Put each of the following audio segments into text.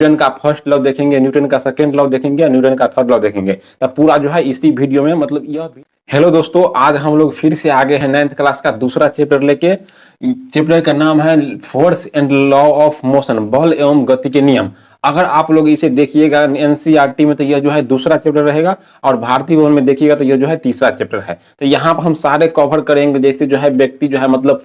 Newton का first law देखेंगे, Newton का सेकंड लॉ देखेंगे, न्यूटन का थर्ड लॉ देखेंगे। तो पूरा जो है इसी वीडियो में मतलब यह हेलो दोस्तों, आज हम लोग फिर से आगे हैं 9th क्लास का दूसरा चैप्टर लेके। चैप्टर का नाम है force and law of motion, बल एवं गति के नियम। अगर आप लोग इसे देखिएगा एनसीईआरटी में तो यह जो है दूसरा चैप्टर रहेगा, और भारतीय भवन में देखिएगा तो यह जो है तीसरा चैप्टर है। तो यहाँ पर हम सारे कवर करेंगे। जैसे जो है व्यक्ति जो है मतलब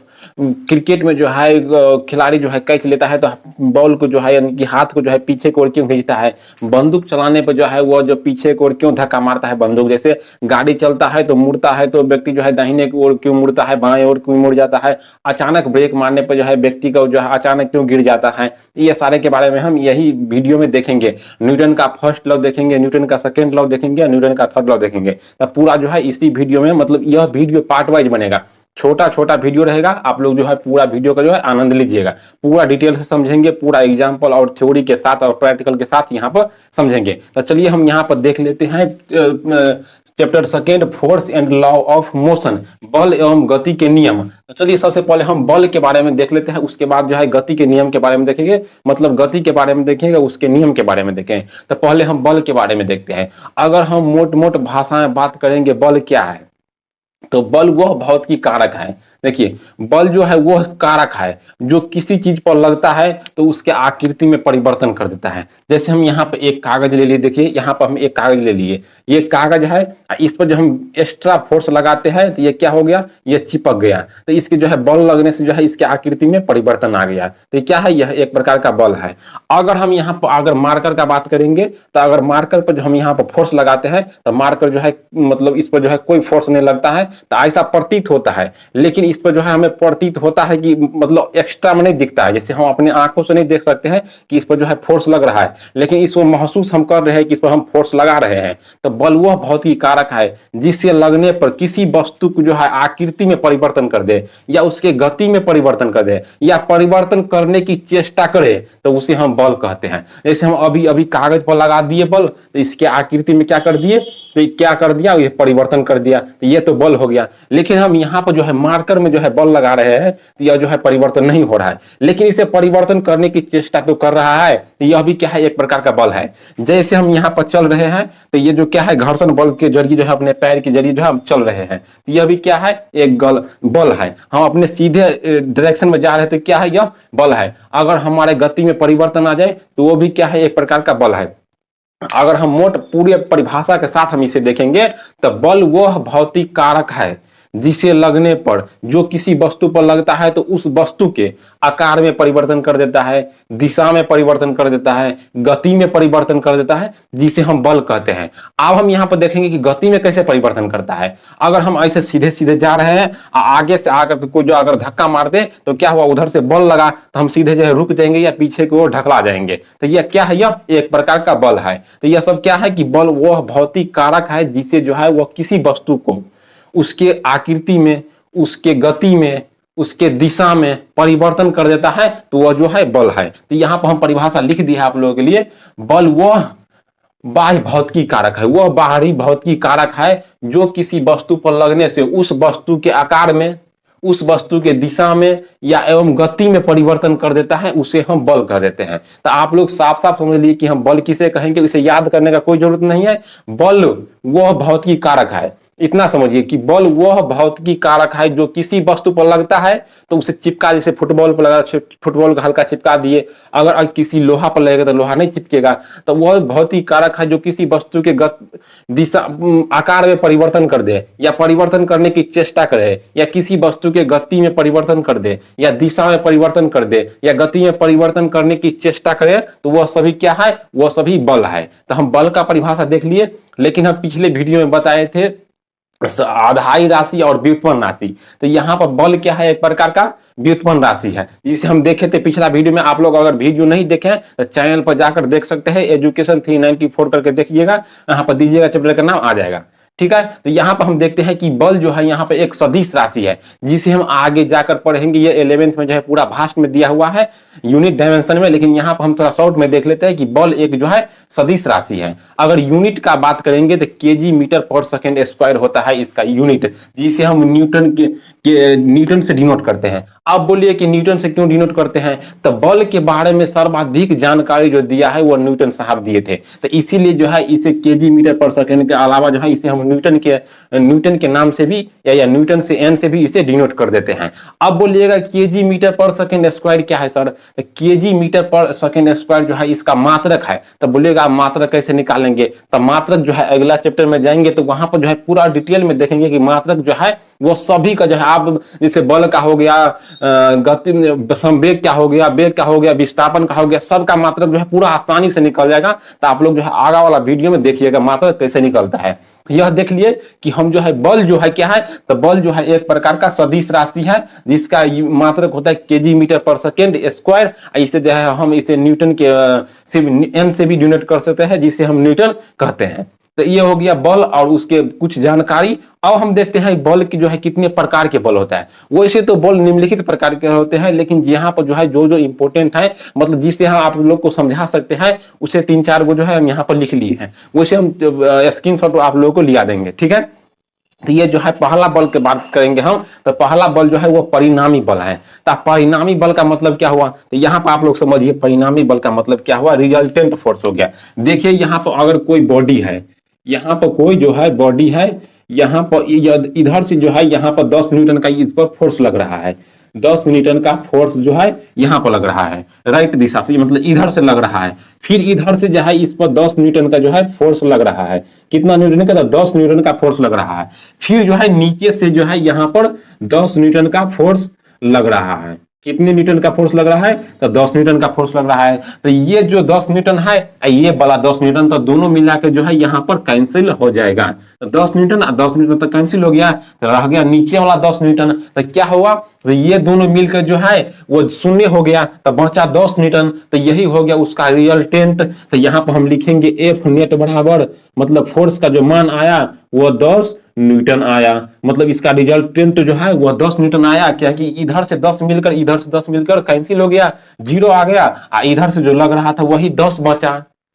क्रिकेट में जो है खिलाड़ी जो है कैच लेता है तो बॉल को जो है यानी कि हाथ को जो है पीछे की ओर क्यों खींचता है, बंदूक चलाने पर जो है वो जो पीछे की ओर क्यों धक्का मारता है बंदूक, जैसे गाड़ी चलता है तो मुड़ता है तो व्यक्ति जो है दाहिने की ओर क्यों मुड़ता है, बाएं ओर क्यों मुड़ जाता है, अचानक ब्रेक मारने पर जो है व्यक्ति का जो है अचानक क्यों गिर जाता है, ये सारे के बारे में हम यही वीडियो में देखेंगे। न्यूटन का फर्स्ट लॉ देखेंगे, न्यूटन का सेकंड लॉ देखेंगे, न्यूटन का थर्ड लॉ देखेंगे। तो पूरा जो है इसी वीडियो में मतलब यह वीडियो पार्ट वाइज बनेगा, छोटा छोटा वीडियो रहेगा। आप लोग जो है पूरा वीडियो का जो है आनंद लीजिएगा, पूरा डिटेल से समझेंगे, पूरा एग्जाम्पल और थ्योरी के साथ और प्रैक्टिकल के साथ यहाँ पर समझेंगे। तो चलिए हम यहाँ पर देख लेते हैं chapter second, force and law of motion, बल एवं गति के नियम। तो चलिए सबसे पहले हम बल के बारे में देख लेते हैं, उसके बाद जो है गति के नियम के बारे में देखेंगे, मतलब गति के बारे में देखेंगे, उसके नियम के बारे में देखेंगे। तो पहले हम बल के बारे में देखते हैं। अगर हम मोट मोट भाषा में बात करेंगे बल क्या है, तो बल वह भौतिक कारक है। देखिए बल जो है वह कारक है जो किसी चीज पर लगता है तो उसके आकृति में परिवर्तन कर देता है। जैसे हम यहाँ पे एक कागज ले लिए, देखिए यहाँ पर हम एक कागज ले लिए, ये कागज है, इस पर जो हम एक्स्ट्रा फोर्स लगाते हैं तो ये क्या हो गया, ये चिपक गया। तो इसके जो है बल लगने से जो है इसके आकृति में परिवर्तन आ गया। तो क्या है, यह एक प्रकार का बल है। अगर हम यहाँ पर अगर मार्कर का बात करेंगे तो अगर मार्कर पर जो हम यहाँ पर फोर्स लगाते हैं तो मार्कर जो है मतलब इस पर जो है कोई फोर्स नहीं लगता है, तो ऐसा प्रतीत होता है। लेकिन इस पर जो है हमें प्रतीत होता है कि मतलब एक्स्ट्रा में नहीं दिखता है, जैसे हम अपने आंखों से नहीं देख सकते हैं कि इस पर जो है फोर्स लग रहा है, लेकिन इसको महसूस हम कर रहे हैं कि इस पर हम फोर्स लगा रहे हैं। तो बल वह भौतिक कारक है जिससे लगने पर किसी वस्तु को जो है आकृति में परिवर्तन कर दे या उसके गति में परिवर्तन कर दे या परिवर्तन करने की चेष्टा करे तो उसे हम बल कहते हैं। जैसे हम अभी अभी कागज पर लगा दिए बल, तो इसके आकृति में क्या कर दिए, तो क्या कर दिया, ये परिवर्तन कर दिया, तो ये तो बल हो गया। लेकिन हम यहाँ पर जो है मार्कर में जो है बल लगा रहे हैं तो यह जो है परिवर्तन नहीं हो रहा है, लेकिन इसे परिवर्तन करने की चेष्टा तो कर रहा है, तो यह भी क्या है, एक प्रकार का बल है। जैसे हम यहाँ पर चल रहे हैं तो ये जो क्या है, घर्षण बल के जरिए जो है अपने पैर के जरिए जो है हम चल रहे हैं, तो यह भी क्या है, एक बल है। हम अपने सीधे डायरेक्शन में जा रहे हैं तो क्या है, यह बल है। अगर हमारे गति में परिवर्तन आ जाए तो वो भी क्या है, एक प्रकार का बल है। अगर हम मोट पूरी परिभाषा के साथ हम इसे देखेंगे तो बल वह भौतिक कारक है जिसे लगने पर जो किसी वस्तु पर लगता है तो उस वस्तु के आकार में परिवर्तन कर देता है, दिशा में परिवर्तन कर देता है, गति में परिवर्तन कर देता है, जिसे हम बल कहते हैं। अब हम यहाँ पर देखेंगे कि गति में कैसे परिवर्तन करता है। अगर हम ऐसे सीधे सीधे जा रहे हैं, आगे से आकर कोई जो अगर धक्का मार दे तो क्या हुआ, उधर से बल लगा तो हम सीधे जो है रुक जाएंगे या पीछे की ओर ढकला जाएंगे। तो यह क्या है, यह एक प्रकार का बल है। तो यह सब क्या है कि बल वह भौतिक कारक है जिसे जो है वह किसी वस्तु को उसके आकृति में, उसके गति में, उसके दिशा में परिवर्तन कर देता है, तो वह जो है बल है। तो यहां पर हम परिभाषा लिख दी है आप लोगों के लिए। बल वह बाह्य भौतिकी कारक है, वह बाहरी भौतिकी कारक है जो किसी वस्तु पर लगने से उस वस्तु के आकार में, उस वस्तु के दिशा में या एवं गति में परिवर्तन कर देता है, उसे हम बल कह देते हैं। तो आप लोग साफ साफ समझ लिए कि हम बल किसे कहेंगे, इसे याद करने का कोई जरूरत नहीं है। बल वह भौतिकी कारक है, इतना समझिए कि बल वह भौतिकी कारक है जो किसी वस्तु पर लगता है तो उसे चिपका, जैसे फुटबॉल पर लगा, फुटबॉल का हल्का चिपका दिए, अगर किसी लोहा पर लगेगा तो लोहा नहीं चिपकेगा। तो वह भौतिक कारक है जो किसी वस्तु के दिशा आकार में परिवर्तन कर दे या परिवर्तन करने की चेष्टा करे या किसी वस्तु के गति में परिवर्तन कर दे या दिशा में परिवर्तन कर दे या गति में परिवर्तन करने की चेष्टा करे, तो वह सभी क्या है, वह सभी बल है। तो हम बल का परिभाषा देख लिए, लेकिन हम पिछले वीडियो में बताए थे आधारी राशि और व्युत्पन्न राशि। तो यहाँ पर बल क्या है, एक प्रकार का व्युत्पन्न राशि है, जिसे हम देखे थे पिछला वीडियो में। आप लोग अगर वीडियो नहीं देखे तो चैनल पर जाकर देख सकते हैं, एजुकेशन 394 करके देखिएगा, यहाँ पर दीजिएगा, चैप्टर का नाम आ जाएगा। ठीक है, तो यहाँ पर हम देखते हैं कि बल जो है यहाँ पे एक सदिश राशि है जिसे हम आगे जाकर पढ़ेंगे। ये 11th में जो है पूरा भाष्य में दिया हुआ है यूनिट डायमेंशन में, लेकिन यहाँ पर हम थोड़ा शॉर्ट में देख लेते हैं कि बल एक जो है सदिश राशि है। अगर यूनिट का बात करेंगे तो केजी मीटर पर सेकेंड स्क्वायर होता है इसका यूनिट, जिसे हम न्यूटन से डिनोट करते हैं। अब बोलिए कि न्यूटन से क्यों डिनोट करते हैं, तो बल के बारे में सर्वाधिक जानकारी जो दिया है वो न्यूटन साहब दिए थे, तो इसीलिए जो है इसे केजी मीटर पर सेकंड के अलावा जो है इसे हम न्यूटन के नाम से भी या न्यूटन से एन से भी इसे डिनोट कर देते हैं। अब बोलिएगा केजी मीटर पर सेकंड स्क्वायर क्या है सर, तो केजी मीटर पर सेकंड स्क्वायर जो है इसका मात्रक है। तो बोलिएगा मात्रक कैसे निकालेंगे, तो मात्रक जो है अगला चैप्टर में जाएंगे तो वहां पर जो है पूरा डिटेल में देखेंगे कि मात्रक जो है वो सभी का जो है, आप जैसे बल का हो गया, गति संवेग क्या हो गया, वेग का हो गया, विस्थापन का हो गया, सबका मात्रक जो है पूरा आसानी से निकल जाएगा। तो आप लोग जो है आगे वाला वीडियो में देखिएगा मात्रक कैसे निकलता है। यह देख लिए कि हम जो है बल जो है क्या है, तो बल जो है एक प्रकार का सदिश राशि है जिसका मात्रक होता है केजी मीटर पर सेकेंड स्क्वायर। इसे जो है हम इसे न्यूटन के एन से भी डिनोट कर सकते हैं जिसे हम न्यूटन कहते हैं। तो ये हो गया बल और उसके कुछ जानकारी। अब हम देखते हैं बल की जो है कितने प्रकार के बल होता है। वैसे तो बल निम्नलिखित प्रकार के होते हैं, लेकिन यहाँ पर जो है जो इंपोर्टेंट है, मतलब जिससे हम आप लोग को समझा सकते हैं, उसे 3-4 गो जो है हम यहाँ पर लिख लिए हैं। वैसे हम स्क्रीनशॉट आप लोगों को लिया देंगे, ठीक है। तो ये जो है पहला बल की बात करेंगे हम, तो पहला बल जो है वो परिणामी बल है। तो परिणामी बल का मतलब क्या हुआ, तो यहाँ पर आप लोग समझिए परिणामी बल का मतलब क्या हुआ, रिजल्टेंट फोर्स हो गया। देखिए यहाँ पर अगर कोई बॉडी है, यहाँ पर कोई जो है बॉडी है, यहाँ पर इधर से जो है यहाँ पर 10 न्यूटन का इस पर फोर्स लग रहा है, 10 न्यूटन का फोर्स जो है यहाँ पर लग रहा है, राइट दिशा से, मतलब इधर से लग रहा है। फिर इधर से जो है इस पर 10 न्यूटन का जो है फोर्स लग रहा है। कितना न्यूटन का, 10 न्यूटन का फोर्स लग रहा है। फिर जो है नीचे से जो है यहाँ पर 10 न्यूटन का फोर्स लग रहा है। कितने न्यूटन का फोर्स लग रहा है, तो 10 न्यूटन का फोर्स लग रहा है। तो ये जो 10 न्यूटन है, ये वाला 10 न्यूटन, तो दोनों मिला के जो है यहाँ पर कैंसिल हो जाएगा। तो 10 न्यूटन और 10 न्यूटन तो कैंसिल हो गया, तो रह गया नीचे वाला 10 न्यूटन। तो क्या हुआ, तो ये दोनों मिलकर जो है वो शून्य हो गया, तो बचा 10 न्यूटन। तो यही हो गया उसका रिजल्टेंट। तो यहाँ पर हम लिखेंगे एफ नेट बराबर, मतलब फोर्स का जो मान आया वो 10 न्यूटन आया, मतलब इसका रिजल्टेंट जो है वो 10 न्यूटन आया। क्या कि इधर से 10 मिलकर इधर से 10 मिलकर कैंसिल हो गया, 0 आ गया, इधर से जो लग रहा था वही 10 बचा।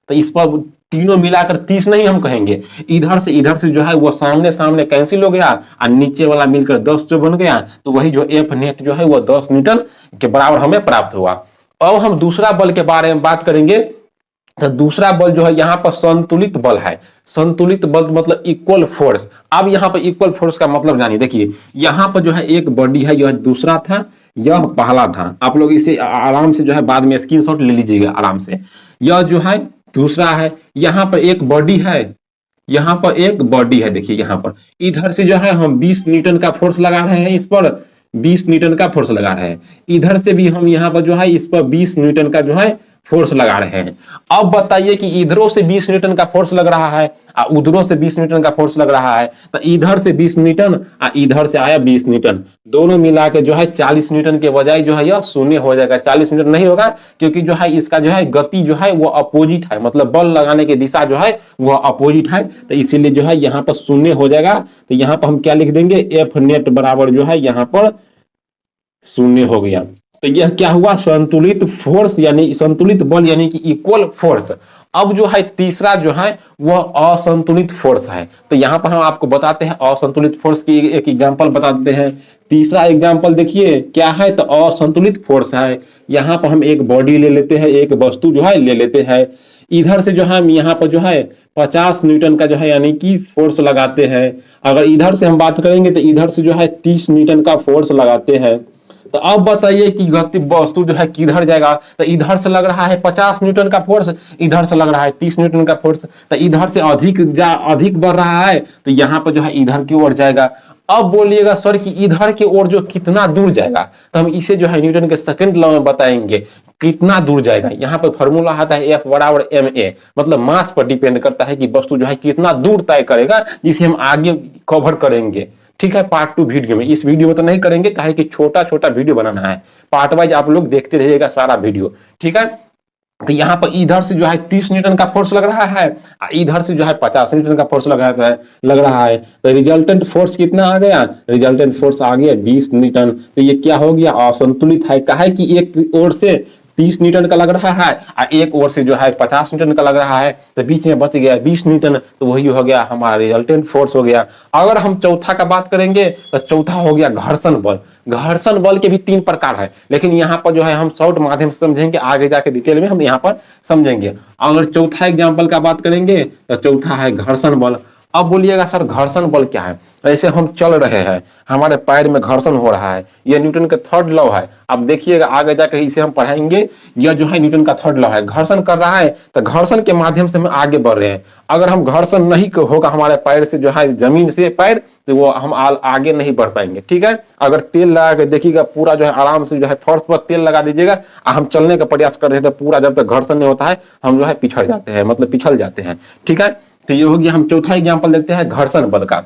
तो इस पर तीनों मिलाकर 30 नहीं हम कहेंगे, इधर से जो है वो सामने सामने कैंसिल हो गया और नीचे वाला मिलकर 10 जो बन गया, तो वही जो एफ नेट जो है वो 10 न्यूटन के बराबर हमें प्राप्त हुआ। अब हम दूसरा बल के बारे में बात करेंगे। तो दूसरा बल जो है यहाँ पर संतुलित बल है। संतुलित बल मतलब इक्वल फोर्स। अब यहाँ पर इक्वल फोर्स का मतलब जानिए, देखिए यहाँ पर जो है एक बॉडी है, यह दूसरा था, यह पहला था। आप लोग इसे आराम से जो है बाद में स्क्रीनशॉट ले लीजिएगा आराम से। यह जो है दूसरा है, यहाँ पर एक बॉडी है, यहाँ पर एक बॉडी है। देखिए यहाँ पर इधर से जो है हम 20 न्यूटन का फोर्स लगा रहे हैं, इस पर 20 न्यूटन का फोर्स लगा रहे हैं। इधर से भी हम यहाँ पर जो है इस पर 20 न्यूटन का जो है फोर्स लगा रहे हैं। अब बताइए कि इधरों से 20 न्यूटन का फोर्स लग रहा है और उधरों से 20 न्यूटन का फोर्स लग रहा है, तो इधर से 20 न्यूटन और इधर से आया 20 न्यूटन, दोनों मिला के जो है 40 न्यूटन के बजाय जो है यह शून्य हो जाएगा। 40 न्यूटन नहीं होगा क्योंकि जो है इसका जो है गति जो है वो अपोजिट है, मतलब बल लगाने की दिशा जो है वो अपोजिट है, तो इसीलिए जो है यहाँ पर शून्य हो जाएगा। तो यहाँ पर हम क्या लिख देंगे, एफ नेट बराबर जो है यहाँ पर शून्य हो गया। तो यह क्या हुआ, संतुलित फोर्स यानी संतुलित बल यानी कि इक्वल फोर्स। अब जो है तीसरा जो है वह असंतुलित फोर्स है। तो यहाँ पर हम आपको बताते हैं असंतुलित फोर्स की एक एग्जांपल बता देते हैं। तीसरा एग्जांपल देखिए क्या है, तो असंतुलित फोर्स है। यहाँ पर हम एक बॉडी ले लेते हैं, एक वस्तु जो है ले लेते हैं। इधर से जो है हम यहाँ पर जो है 50 न्यूटन का जो है यानी कि फोर्स लगाते हैं। अगर इधर से हम बात करेंगे तो इधर से जो है 30 न्यूटन का फोर्स लगाते हैं। तो अब बताइए कि गति वस्तु जो है किधर जाएगा, तो इधर से लग रहा है 50 न्यूटन का फोर्स, इधर से लग रहा है 30 न्यूटन का फोर्स, तो इधर से अधिक बढ़ रहा है, तो यहाँ पर जो है इधर की ओर जाएगा। अब बोलिएगा सर कि इधर की ओर जो कितना दूर जाएगा, तो हम इसे जो है न्यूटन के सेकंड लॉ में बताएंगे कितना दूर जाएगा। यहाँ पर फॉर्मूला आता है F बराबर ma, मतलब मास पर डिपेंड करता है कि वस्तु जो है कितना दूर तय करेगा, जिसे हम आगे कवर करेंगे। ठीक है, पार्ट 2 वीडियो में, इस वीडियो में तो नहीं करेंगे काहे कि छोटा छोटा वीडियो बनाना है, पार्ट वाइज आप लोग देखते रहिएगा सारा वीडियो, ठीक है। तो यहाँ पर इधर से जो है 30 न्यूटन का फोर्स लग रहा है, इधर से जो है 50 न्यूटन का फोर्स लग रहा है। तो रिजल्टेंट फोर्स कितना आ गया, रिजल्टेंट फोर्स आ गया 20 न्यूटन। तो ये क्या हो गया, असंतुलित है। काहे कि एक ओर से 30 न्यूटन का लग रहा है और एक ओर से जो है 50 न्यूटन का लग रहा है, तो बीच में बच गया 20 न्यूटन, तो वही हो गया हमारा रिजल्टेंट फोर्स हो गया। अगर हम चौथा का बात करेंगे तो चौथा हो गया घर्षण बल। घर्षण बल के भी 3 प्रकार है, लेकिन यहाँ पर जो है हम शॉर्ट माध्यम से समझेंगे, आगे जाके डिटेल में हम यहाँ पर समझेंगे। अगर चौथा एग्जाम्पल का बात करेंगे तो चौथा है घर्षण बल। अब बोलिएगा सर घर्षण बल क्या है? ऐसे हम चल रहे हैं, हमारे पैर में घर्षण हो रहा है, यह न्यूटन का थर्ड लॉ है। अब देखिएगा आगे जाकर इसे हम पढ़ाएंगे, यह जो है न्यूटन का थर्ड लॉ है। घर्षण कर रहा है तो घर्षण के माध्यम से हम आगे बढ़ रहे हैं। अगर हम घर्षण नहीं होगा हमारे पैर से जो है जमीन से पैर, तो वो हम आगे नहीं बढ़ पाएंगे, ठीक है। अगर तेल लगा के देखिएगा, पूरा जो है आराम से जो है फर्श पर तेल लगा दीजिएगा, हम चलने का प्रयास कर रहे थे, पूरा जब तक घर्षण नहीं होता है हम जो है पिछड़ जाते हैं, मतलब पिछल जाते हैं, ठीक है। तो ये हो गया, हम चौथा एग्जाम्पल देखते हैं घर्षण बल का।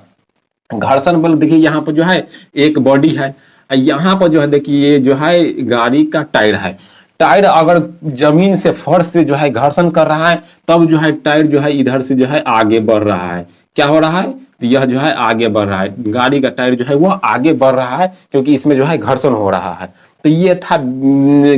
घर्षण बल देखिए यहाँ पर जो है एक बॉडी है, यहाँ पर जो है देखिए ये जो है गाड़ी का टायर है। टायर अगर जमीन से फर्श से जो है घर्षण कर रहा है, तब जो है टायर जो है इधर से जो है आगे बढ़ रहा है। क्या हो रहा है? तो यह जो है आगे बढ़ रहा है, गाड़ी का टायर जो है वो आगे बढ़ रहा है, क्योंकि इसमें जो है घर्षण हो रहा है। तो ये था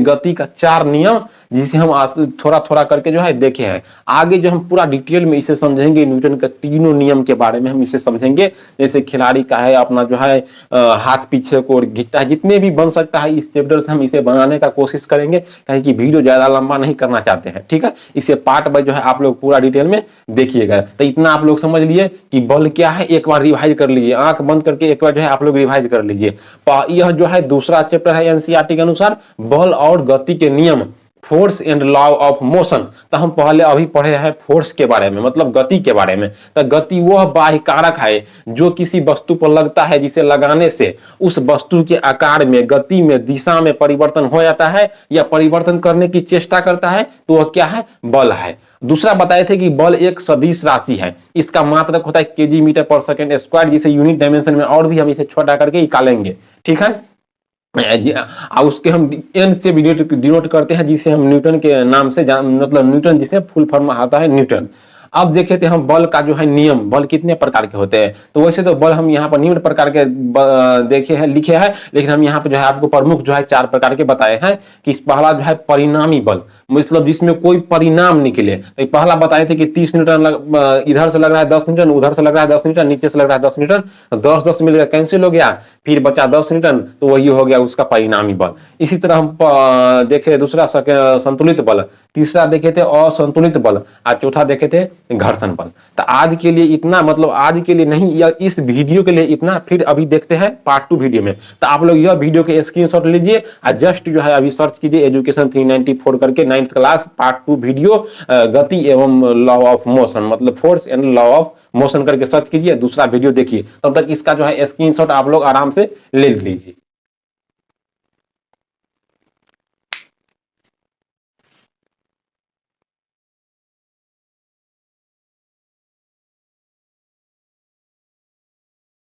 गति का 4 नियम, जिसे हम थोड़ा थोड़ा करके जो है देखे हैं। आगे जो हम पूरा डिटेल में इसे समझेंगे, न्यूटन के तीनों नियम के बारे में हम इसे समझेंगे। जैसे खिलाड़ी का है अपना जो है हाथ पीछे को खींचता है, जितने भी बन सकता है इस चैप्टर से हम इसे बनाने का कोशिश करेंगे, कहीं कि वीडियो ज्यादा लंबा नहीं करना चाहते हैं, ठीक है। इसे पार्ट बाय जो है आप लोग पूरा डिटेल में देखिएगा। तो इतना आप लोग समझ लिए कि बल क्या है, एक बार रिवाइज कर लीजिए, आंख बंद करके एक बार जो है आप लोग रिवाइज कर लीजिए। यह जो है दूसरा चैप्टर है एनसीईआरटी के अनुसार, बल और गति के नियम, force and law of motion. तो हम पहले अभी पढ़े हैं फोर्स के बारे में, मतलब गति के बारे में। तो गति वह बाह्य कारक है जो किसी वस्तु पर लगता है, जिसे लगाने से उस वस्तु के आकार में, गति में, दिशा में परिवर्तन हो जाता है या परिवर्तन करने की चेष्टा करता है, तो वह क्या है? बल है। दूसरा बताए थे कि बल एक सदिश राशि है, इसका मात्रक होता है केजी मीटर पर सेकंड स्क्वायर, जिसे यूनिट डायमेंशन में और भी हम इसे छोटा करके निकालेंगे, ठीक है। उसके हम एन से डिनोट करते हैं, जिसे हम न्यूटन के नाम से मतलब न्यूटन, जिसे फुल फॉर्म आता है न्यूटन। अब देखे थे हम बल का जो है नियम, बल कितने प्रकार के होते हैं। तो वैसे तो बल हम यहाँ पर निम्न प्रकार के देखे हैं, लिखे हैं, लेकिन हम यहाँ पर जो है आपको प्रमुख जो है 4 प्रकार के बताए हैं। कि पहला जो है परिणामी बल, मतलब जिसमें कोई परिणाम निकले। तो पहला बताए थे कि 30 न्यूटन इधर से लग रहा है 10 न्यूटन, उधर से लग रहा है 10 न्यूटन, नीचे से लग रहा है 10 न्यूटन, 10-10 मिलकर कैंसिल हो गया, फिर बचा 10 न्यूटन, तो वही हो गया उसका परिणामी बल। इसी तरह हम देखे दूसरा संतुलित बल, तीसरा देखे थे असंतुलित बल, और चौथा देखे थे घर्षण बल। तो आज के लिए इतना, मतलब आज के लिए नहीं, या इस वीडियो के लिए इतना। फिर अभी देखते हैं पार्ट 2 वीडियो में। तो आप लोग यह वीडियो के स्क्रीनशॉट लीजिए और जस्ट जो है अभी सर्च कीजिए एजुकेशन 394 करके 9th क्लास पार्ट 2 वीडियो, गति एवं लॉ ऑफ मोशन, मतलब force and law of motion करके सर्च कीजिए, दूसरा वीडियो देखिए। तब तक इसका जो है स्क्रीनशॉट आप लोग आराम से ले लीजिए।